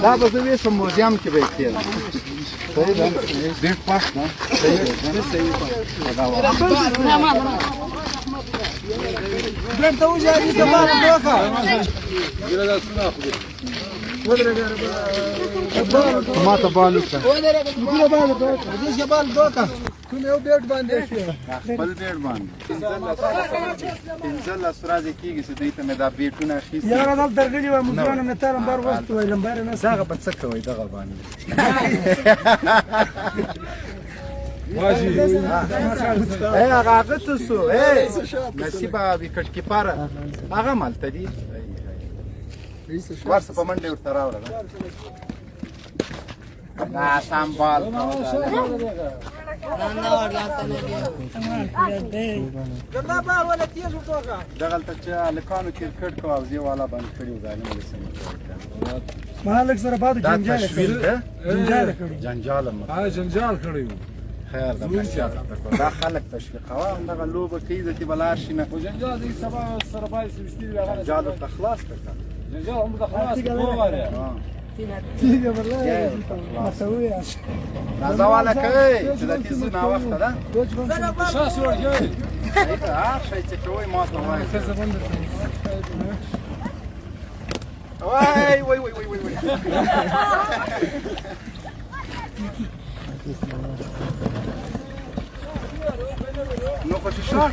دا به زه ویسم موزیم کې به یې کښېنم صحیح ده ډېر خوښ ده صحیح بیرته وژاړي د بال دوکه ما ته بال وکړه ګوره بال دوکه دې بال دوکه کوم یو بیټ باندې شي خپل بیټ باندې 15 ورځې کېږي چې دوی ته مې دا بیټونه اخیستي یاره دلته درغلي وای مزرانه مې ته لمبر وخت وای لمبر نه دغه به څه کوئ دغه باندې هغه هغه څه شو نصیب وکټ کیپاره هغه مالته دي ورسه په منډې ورته راوړه دا سم بال دغلته چې هلکانو کرکټ کوه او زه والا بند کړي وو ظالم مالک سره بعد دا تشویل ده جنجال کړی جنجال جنجال کړی وو خیر دا خلک تشویقوه همدغه لوبه کوي د دې به لاړ شي نه جنجال دې سبا سره باید سویستي وي هغه جنجال ورته خلاص کړه جنجال هم د خلاص وګوره تیګه والله مسوي نازه والا کوي چې د دې څه ناوخته ده شاس ورګوي هر شی چې کوئ ما ته وایي وای وای وای وای وای نو خو چې شاټ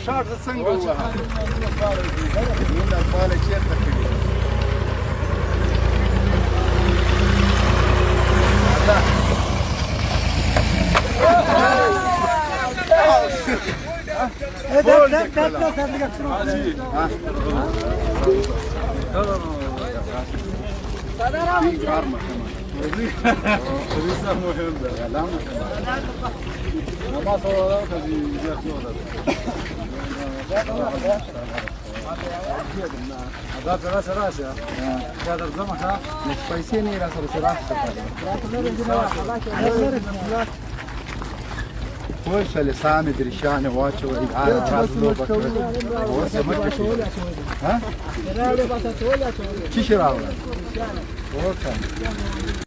شاټ زه څنګه ووهم مینه باله چېرته کړي دا راشه راشه دا درځم ښه پیسې نه را سره راشه خوش لسان درشان واچوي راز لوبه کوي اوس مکه شي ها چی شراوه وکړه